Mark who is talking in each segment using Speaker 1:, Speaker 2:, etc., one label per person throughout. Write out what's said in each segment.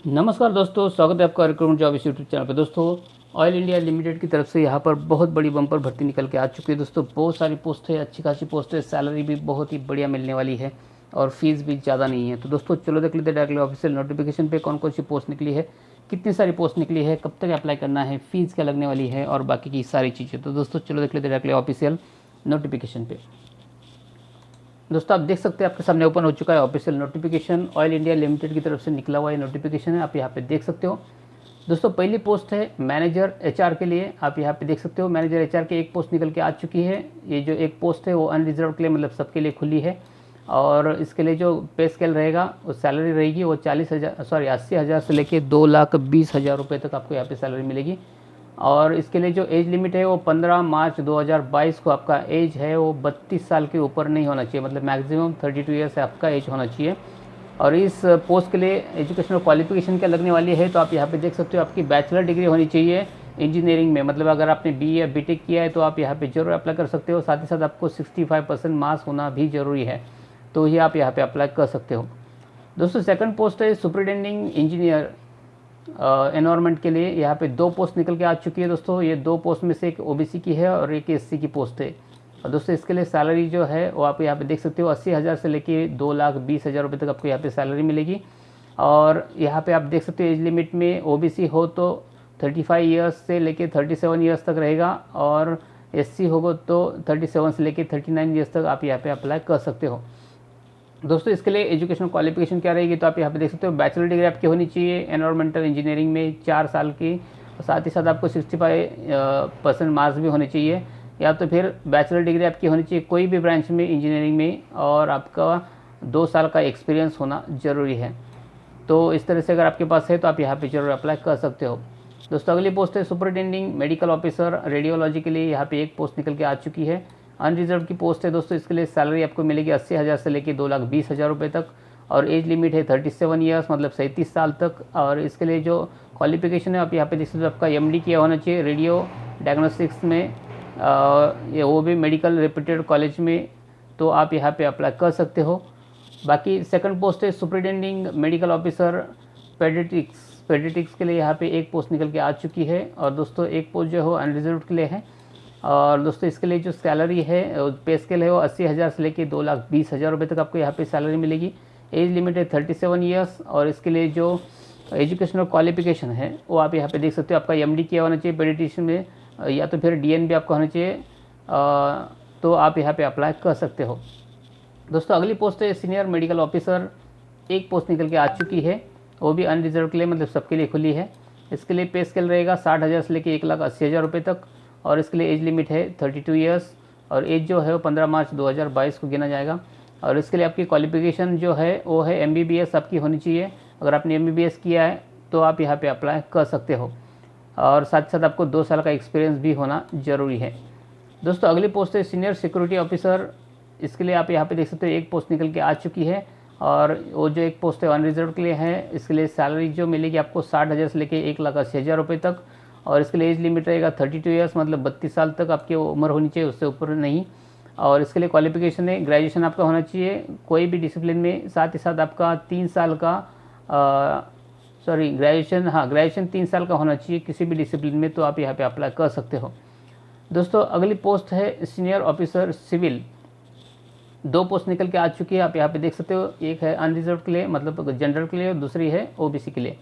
Speaker 1: नमस्कार दोस्तों, स्वागत है आपका रिक्रूटमेंट जॉब इस यूट्यूब चैनल पर। दोस्तों, ऑयल इंडिया लिमिटेड की तरफ से यहाँ पर बहुत बड़ी बम्पर भर्ती निकल के आ चुकी है। दोस्तों, बहुत सारी पोस्ट है, अच्छी खासी पोस्ट है, सैलरी भी बहुत ही बढ़िया मिलने वाली है और फीस भी ज़्यादा नहीं है। तो दोस्तों चलो देख लेते हैं डायरेक्टली ऑफिशियल नोटिफिकेशन पे कौन कौन सी पोस्ट निकली है, कितनी सारी पोस्ट निकली है, कब तक अप्लाई करना है, फीस क्या लगने वाली है और बाकी की सारी चीज़ें। तो दोस्तों चलो देख लेते हैं डायरेक्टली ऑफिशियल नोटिफिकेशन पे। दोस्तों, आप देख सकते हैं आपके सामने ओपन हो चुका है official notification. Oil India limited की तरफ से निकला हुआ ये नोटिफिकेशन है, आप यहाँ पे देख सकते हो। दोस्तों, पहली पोस्ट है मैनेजर एचआर के लिए। आप यहाँ पे देख सकते हो मैनेजर एचआर की एक पोस्ट निकल के आ चुकी है। ये जो एक पोस्ट है वो अनरिजर्व के लिए, मतलब सबके लिए खुली है। और इसके लिए जो पे स्केल रहेगा, वो सैलरी रहेगी वो 80,000 से लेके 2,20,000 रुपये तक आपको यहाँ पे सैलरी मिलेगी। और इसके लिए जो एज लिमिट है वो 15 मार्च 2022 को आपका एज है वो 32 साल के ऊपर नहीं होना चाहिए, मतलब मैक्सिमम 32 ईयर्स आपका एज होना चाहिए। और इस पोस्ट के लिए एजुकेशनल क्वालिफिकेशन क्या लगने वाली है, तो आप यहाँ पे देख सकते हो आपकी बैचलर डिग्री होनी चाहिए इंजीनियरिंग में। मतलब अगर आपने बीए या बीटेक किया है तो आप यहाँ पे जरूर अप्लाई कर सकते हो। साथ ही साथ आपको 65% मार्क्स होना भी ज़रूरी है, तो ये आप यहाँ पे अप्लाई कर सकते हो। दोस्तों, सेकंड पोस्ट है सुपरिटेंडिंग इंजीनियर एनवायरनमेंट के लिए। यहाँ पे दो पोस्ट निकल के आ चुकी है। दोस्तों, ये दो पोस्ट में से एक ओबीसी की है और एक एससी की पोस्ट है। और दोस्तों, इसके लिए सैलरी जो है वो आप यहाँ पे देख सकते हो 80,000 से लेके 2,20,000 रुपये तक आपको यहाँ पे सैलरी मिलेगी। और यहाँ पे आप देख सकते हो एज लिमिट में ओबीसी हो तो 35 ईयर्स से लेके 37 ईयर्स तक रहेगा, और एससी होगा तो 37 से लेके 39 ईयर्स तक आप यहाँ पे अप्लाई कर सकते हो। दोस्तों, इसके लिए एजुकेशनल क्वालिफिकेशन क्या रहेगी, तो आप यहाँ पे देख सकते हो बैचलर डिग्री आपकी होनी चाहिए एनवायरमेंटल इंजीनियरिंग में 4 साल की। साथ ही साथ आपको 65% मार्क्स भी होने चाहिए, या तो फिर बैचलर डिग्री आपकी होनी चाहिए कोई भी ब्रांच में इंजीनियरिंग में, और आपका 2 साल का एक्सपीरियंस होना ज़रूरी है। तो इस तरह से अगर आपके पास है तो आप यहाँ पे जरूर अप्लाई कर सकते हो। दोस्तों, अगली पोस्ट है सुपरिटेंडिंग मेडिकल ऑफिसर रेडियोलॉजी के लिए। यहाँ पे एक पोस्ट निकल के आ चुकी है, अनरिजर्व की पोस्ट है। दोस्तों, इसके लिए सैलरी आपको मिलेगी 80,000 से लेकर 2,20,000 रुपये तक, और एज लिमिट है 37 ईयर्स, मतलब 37 साल तक। और इसके लिए जो क्वालिफिकेशन है आप यहाँ पे देख सकते हो, आपका एमडी किया होना चाहिए रेडियो डायग्नोस्टिक्स में, ये वो भी मेडिकल रेप्यूटेड कॉलेज में, तो आप यहाँ पे अप्लाई कर सकते हो। बाकी सेकंड पोस्ट है सुपरिटेंडिंग मेडिकल ऑफिसर पेडियाट्रिक्स के लिए। यहाँ पे एक पोस्ट निकल के आ चुकी है, और दोस्तों एक पोस्ट जो है वो अनरिजर्व के लिए है। और दोस्तों, इसके लिए जो सैलरी है पे स्केल है वो 80,000 से लेके 2,20,000 रुपये तक आपको यहाँ पे सैलरी मिलेगी। एज लिमिट है 37 ईयर्स, और इसके लिए जो एजुकेशनल क्वालिफिकेशन है वो आप यहाँ पे देख सकते हो, आपका एमडी किया होना चाहिए पेडियाट्रिशियन में, या तो फिर डीएन भी आपका होना चाहिए, तो आप यहाँ पे अप्लाई कर सकते हो। दोस्तों, अगली पोस्ट है सीनियर मेडिकल ऑफिसर। एक पोस्ट निकल के आ चुकी है, वो भी अनरिजर्व के लिए, मतलब सबके लिए खुली है। इसके लिए पे स्केल रहेगा 60,000 से लेके 1,80,000 रुपये तक, और इसके लिए एज लिमिट है 32 ईयर्स, और एज जो है वो 15 मार्च 2022 को गिना जाएगा। और इसके लिए आपकी क्वालिफिकेशन जो है वो है एमबीबीएस आपकी होनी चाहिए। अगर आपने एमबीबीएस किया है तो आप यहाँ पे अप्लाई कर सकते हो, और साथ साथ आपको 2 साल का एक्सपीरियंस भी होना ज़रूरी है। दोस्तों, अगली पोस्ट है सीनियर सिक्योरिटी ऑफिसर। इसके लिए आप यहाँ पे देख सकते हो एक पोस्ट निकल के आ चुकी है, और वो जो एक पोस्ट है अनरिजर्व के लिए है। इसके लिए सैलरी जो मिलेगी आपको 60,000 से लेके 1,80,000 रुपये तक, और इसके लिए एज लिमिट रहेगा 32 ईयर्स, मतलब 32 साल तक आपकी उम्र होनी चाहिए, उससे ऊपर नहीं। और इसके लिए क्वालिफिकेशन है ग्रेजुएशन आपका होना चाहिए कोई भी डिसिप्लिन में। साथ ही साथ आपका 3 साल का ग्रेजुएशन 3 साल का होना चाहिए किसी भी डिसिप्लिन में, तो आप यहाँ पे अप्लाई कर सकते हो। दोस्तों, अगली पोस्ट है सीनियर ऑफिसर सिविल। 2 पोस्ट निकल के आ चुकी है, आप यहाँ पे देख सकते हो। एक है अनरिजर्व के लिए, मतलब जनरल के लिए, और दूसरी है ओबीसी के लिए।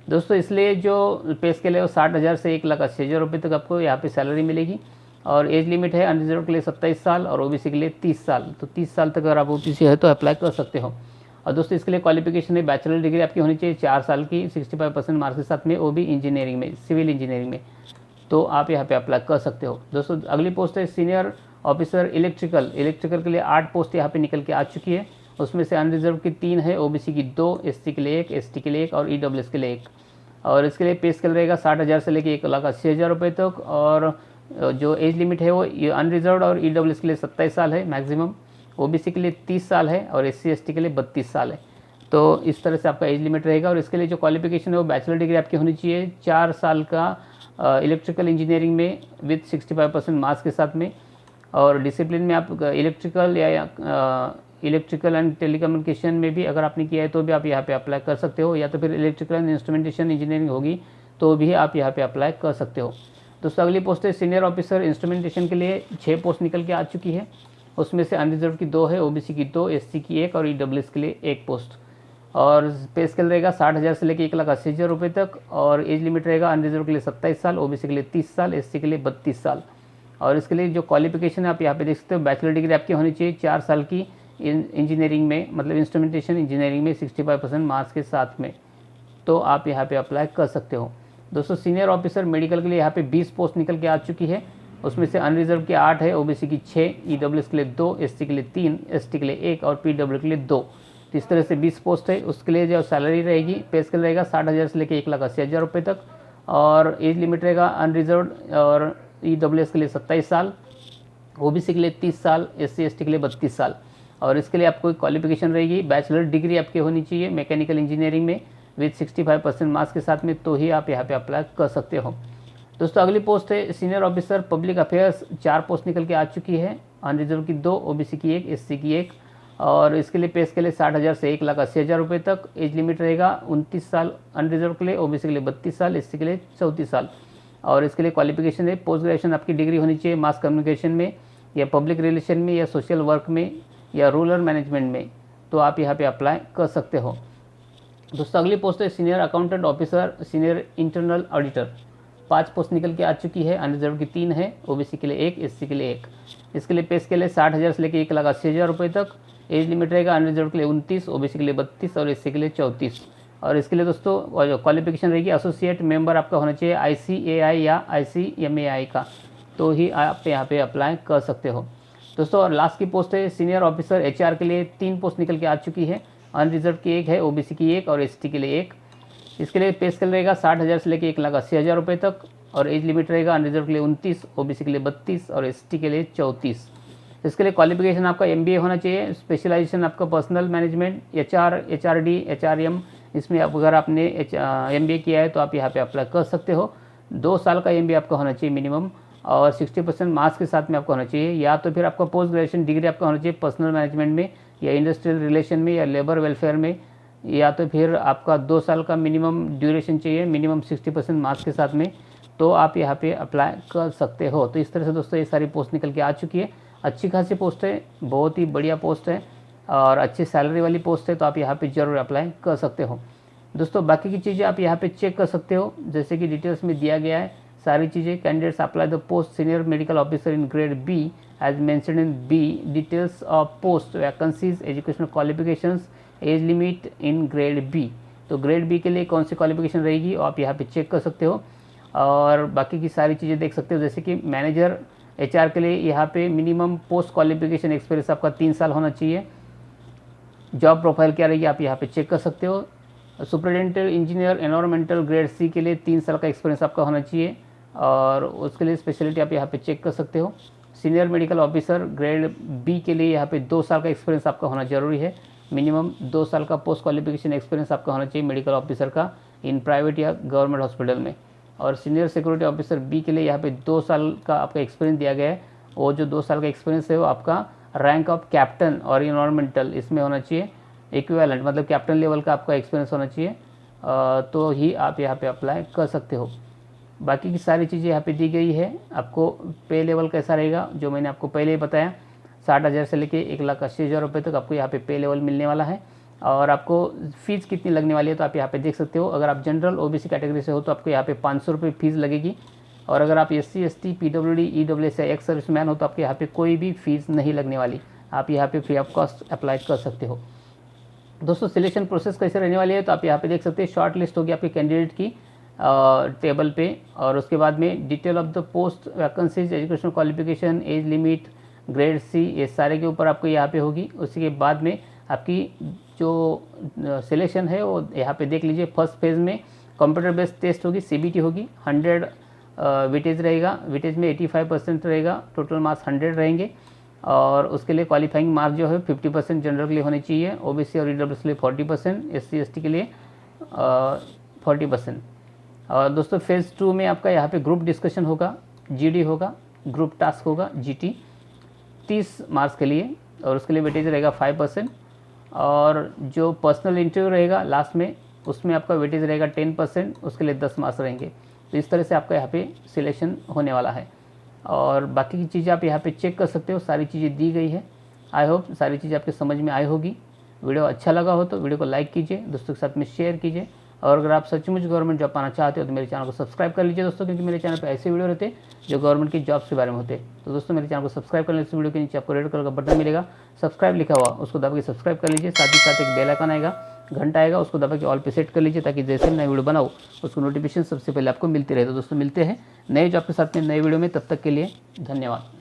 Speaker 1: दोस्तों, इसलिए जो पे स्केल है वो 60,000 से 1,80,000 रुपये तक आपको यहाँ पे सैलरी मिलेगी, और एज लिमिट है अनरिजर्व के लिए 27 साल और ओबीसी के लिए 30 साल। तो 30 साल तक अगर आप ओबीसी है तो अप्लाई कर सकते हो। और दोस्तों, इसके लिए क्वालिफिकेशन है बैचलर डिग्री आपकी होनी चाहिए 4 साल की 65% मार्क्स के साथ में, वो भी इंजीनियरिंग में, सिविल इंजीनियरिंग में, तो आप यहाँ पे अप्लाई कर सकते हो। दोस्तों, अगली पोस्ट है सीनियर ऑफिसर इलेक्ट्रिकल के लिए 8 पोस्ट यहाँ पे निकल के आ चुकी है। उसमें से अनरिजर्व की 3 है, ओबीसी की 2, एससी के लिए 1, एसटी के लिए 1 और ईडब्ल्यूएस के लिए 1। और इसके लिए पे स्केल रहेगा 60,000 से लेके 1,80,000 रुपये तक, और जो एज लिमिट है वो अनरिजर्व और ईडब्ल्यूएस के लिए 27 साल है मैक्सिमम, ओबीसी के लिए 30 साल है, और एससी एसटी के लिए 32 साल है। तो इस तरह से आपका एज लिमिट रहेगा। और इसके लिए जो क्वालिफिकेशन है वो बैचलर डिग्री आपकी होनी चाहिए 4 साल का इलेक्ट्रिकल इंजीनियरिंग में विथ 65% मार्क्स के साथ में, और डिसिप्लिन में आप इलेक्ट्रिकल या इलेक्ट्रिकल एंड टेलीकम्युनिकेशन में भी अगर आपने किया है तो भी आप यहाँ पे अप्लाई कर सकते हो, या तो फिर इलेक्ट्रिकल एंड इंस्ट्रूमेंटेशन इंजीनियरिंग होगी तो भी आप यहाँ पे अप्लाई कर सकते हो। दोस्तों अगली पोस्ट है सीनियर ऑफिसर इंस्ट्रूमेंटेशन के लिए 6 पोस्ट निकल के आ चुकी है। उसमें से अनरिजर्व की 2 है, ओबीसी की 2, एससी की 1 और ईडब्ल्यूएस के लिए 1 पोस्ट। और पे स्केल रहेगा 60,000 से लेकर 1,80,000 रुपये तक। और एज लिमिट रहेगा अनरिजर्व के लिए 27 साल, ओबीसी के लिए 30 साल, एससी के लिए 32 साल। और इसके लिए जो क्वालिफिकेशन है आप यहाँ पे देख सकते हो, बैचलर डिग्री आपकी होनी चाहिए 4 साल की इंजीनियरिंग में, मतलब इंस्ट्रूमेंटेशन इंजीनियरिंग में 65% मार्क्स के साथ में, तो आप यहाँ पे अप्लाई कर सकते हो। दोस्तों सीनियर ऑफिसर मेडिकल के लिए यहाँ पे 20 पोस्ट निकल के आ चुकी है। उसमें से अनरिजर्व की 8 है, ओबीसी की 6, ईडब्ल्यूएस के लिए 2, एससी के लिए 3, एसटी के लिए 1 और पीडब्ल्यू के लिए 2। तो इस तरह से 20 पोस्ट है। उसके लिए जो सैलरी रहेगी, पे स्केल रहेगा 60,000 से लेकर 1,80,000 रुपये तक। और एज लिमिट रहेगा अनरिजर्व और ईडब्ल्यूएस के लिए 27 साल, ओबीसी के लिए 30 साल, एससी एसटी के लिए 32 साल। और इसके लिए आपको क्वालिफिकेशन रहेगी, बैचलर डिग्री आपकी होनी चाहिए मैकेनिकल इंजीनियरिंग में विद 65% मार्क्स के साथ में, तो ही आप यहाँ पे अप्लाई कर सकते हो। दोस्तों अगली पोस्ट है senior officer public affairs, 4 post निकल के आ चुकी है। अनरिजर्व की 2, ओबीसी की 1, एससी की 1। और इसके लिए पे स्केल है 60,000 से 1,80,000 रुपये तक। एज लिमिट रहेगा 29 साल अनरिजर्व के लिए, ओबीसी के लिए 32 साल, एससी के लिए 34 साल। और इसके लिए क्वालिफिकेशन है पोस्ट ग्रेजुएशन आपकी डिग्री होनी चाहिए मास कम्युनिकेशन में या पब्लिक रिलेशन में या सोशल वर्क में या रूरल मैनेजमेंट में, तो आप यहाँ पे अप्लाई कर सकते हो। दोस्तों अगली पोस्ट है senior accountant officer, senior internal auditor, 5 post निकल के आ चुकी है। अनरिजर्व की 3 है, ओबीसी के लिए 1, एससी के लिए 1। इसके लिए पे स्केल है 60,000 से लेकर 1,80,000 रुपये तक। एज लिमिट रहेगा अनरिजर्व के लिए 29, ओबीसी के लिए 32 और एससी के लिए 34। और इसके लिए दोस्तों क्वालिफिकेशन रहेगी एसोसिएट मेंबर आपका होना चाहिए ICAI या ICMAI का, तो ही आप यहाँ पे अप्लाई कर सकते हो। दोस्तों और लास्ट की पोस्ट है सीनियर ऑफिसर HR के लिए 3 पोस्ट निकल के आ चुकी है। अनरिजर्व की 1 है, ओबीसी की 1 और एसटी के लिए 1। इसके लिए पे स्केल रहेगा 60,000 से लेकर 1,80,000 रुपये तक। और एज लिमिट रहेगा अनरिजर्व के लिए 29, ओबीसी के लिए 32 और एसटी के लिए 34। इसके लिए क्वालिफिकेशन आपका MBA होना चाहिए, स्पेशलाइजेशन आपका personal management, HR, HRD, HRM, इसमें अगर आपने MBA किया है तो आप यहाँ पे अप्लाई कर सकते हो। 2 साल का MBA आपका होना चाहिए मिनिमम और 60% मार्क्स के साथ में आपका होना चाहिए। या तो फिर आपका पोस्ट ग्रेजुएशन डिग्री आपका होना चाहिए पर्सनल मैनेजमेंट में या इंडस्ट्रियल रिलेशन में या लेबर वेलफेयर में, या तो फिर आपका 2 साल का मिनिमम ड्यूरेशन चाहिए मिनिमम 60% मार्क्स के साथ में, तो आप यहाँ पे अप्लाई कर सकते हो। तो इस तरह से दोस्तों ये सारी पोस्ट निकल के आ चुकी है। अच्छी खासी पोस्ट है, बहुत ही बढ़िया पोस्ट है और अच्छी सैलरी वाली पोस्ट है, तो आप यहाँ पे ज़रूर अप्लाई कर सकते हो। दोस्तों बाकी की चीज़ें आप यहाँ पे चेक कर सकते हो, जैसे कि डिटेल्स में दिया गया है सारी चीज़ें। Candidates apply the post senior medical officer in grade B as mentioned in B, details of post, vacancies, educational qualifications, age limit in grade B। तो ग्रेड B के लिए कौन सी क्वालिफिकेशन रहेगी आप यहाँ पे चेक कर सकते हो। और बाकी की सारी चीज़ें देख सकते हो, जैसे कि मैनेजर HR के लिए यहाँ पे मिनिमम पोस्ट क्वालिफिकेशन एक्सपीरियंस आपका 3 साल होना चाहिए। जॉब प्रोफाइल क्या रहेगी आप यहाँ पे चेक कर सकते हो। Superintendent engineer environmental grade C के लिए 3 साल का एक्सपीरियंस आपका होना चाहिए और उसके लिए स्पेशलिटी आप यहाँ पे चेक कर सकते हो। Senior medical officer grade B के लिए यहाँ पे 2 साल का एक्सपीरियंस आपका होना जरूरी है, मिनिमम 2 साल का पोस्ट क्वालिफिकेशन एक्सपीरियंस आपका होना चाहिए मेडिकल ऑफिसर का इन प्राइवेट या गवर्नमेंट हॉस्पिटल में। और सीनियर सिक्योरिटी ऑफिसर B के लिए यहाँ पे 2 साल का आपका एक्सपीरियंस दिया गया है। वो जो 2 साल का एक्सपीरियंस है वो आपका रैंक ऑफ कैप्टन और इन्वायरमेंटल इसमें होना चाहिए, इक्विवेलेंट मतलब कैप्टन लेवल का आपका एक्सपीरियंस होना चाहिए, तो ही आप यहाँ पे अप्लाई कर सकते हो। बाकी की सारी चीज़ें यहाँ पे दी गई है। आपको पे लेवल कैसा रहेगा जो मैंने आपको पहले ही बताया, 60,000 से लेके 1,80,000 रुपये तक आपको यहाँ पे लेवल मिलने वाला है। और आपको फ़ीस कितनी लगने वाली है तो आप यहाँ पे देख सकते हो। अगर आप जनरल OBC कैटेगरी से हो तो आपको यहाँ पे 500 रुपये फीस लगेगी। और अगर आप SC ST PWD EWS या एक्स सर्विसमैन हो तो आपके यहाँ पे कोई भी फ़ीस नहीं लगने वाली, आप यहाँ पे फ्री ऑफ कॉस्ट अप्लाई कर सकते हो। दोस्तों सिलेक्शन प्रोसेस कैसे रहने वाली है तो आप यहाँ पे देख सकते हैं। शॉर्ट लिस्ट होगी आपकी कैंडिडेट की टेबल पे, और उसके बाद में detail of the post, vacancies, educational qualification, age limit, grade C, ये सारे के ऊपर आपको यहाँ पे होगी। उसी के बाद में आपकी जो सिलेक्शन है वो यहाँ पे देख लीजिए। फर्स्ट फेज़ में कंप्यूटर बेस्ड टेस्ट होगी, CBT होगी, 100 वेटेज रहेगा, वेटेज में 85% रहेगा, टोटल मार्क्स 100 रहेंगे। और उसके लिए क्वालिफाइंग मार्क जो है 50% जनरल के लिए होने चाहिए, OBC और EWS के लिए 40%, SC ST के लिए 40%। और दोस्तों फेज़ 2 में आपका यहाँ पे ग्रुप डिस्कशन होगा, GD होगा, ग्रुप टास्क होगा GT, 30 मार्क्स के लिए, और उसके लिए वेटेज रहेगा 5%। और जो पर्सनल इंटरव्यू रहेगा लास्ट में, उसमें आपका वेटेज रहेगा 10%, उसके लिए 10 मार्क्स रहेंगे। तो इस तरह से आपका यहाँ पे सिलेक्शन होने वाला है। और बाकी की चीज़ें आप यहाँ पे चेक कर सकते हो, सारी चीज़ें दी गई है। आई होप सारी चीज़ें आपके समझ में आई होगी। वीडियो अच्छा लगा हो तो वीडियो को लाइक कीजिए, दोस्तों के साथ में शेयर कीजिए। और अगर आप सचमुच गवर्नमेंट जॉब पाना चाहते हो तो मेरे चैनल को सब्सक्राइब कर लीजिए दोस्तों, क्योंकि मेरे चैनल पे ऐसे वीडियो रहते हैं जो गवर्नमेंट की जॉब्स के बारे में होते हैं। तो दोस्तों मेरे चैनल को सब्सक्राइब कर लीजिए। इस वीडियो के नीचे आपको रेड कलर का बटन मिलेगा, सब्सक्राइब लिखा हुआ, उसको दबा के सब्सक्राइब कर लीजिए। साथ ही साथ एक बेल आइकन आएगा, घंटा आएगा, उसको दबा के ऑल पे सेट कर लीजिए, ताकि जैसे मैं वीडियो बनाऊँ उसको नोटिफिकेशन सबसे पहले आपको मिलती रहे। तो दोस्तों मिलते हैं नए जॉब के साथ में नए वीडियो में, तब तक के लिए धन्यवाद।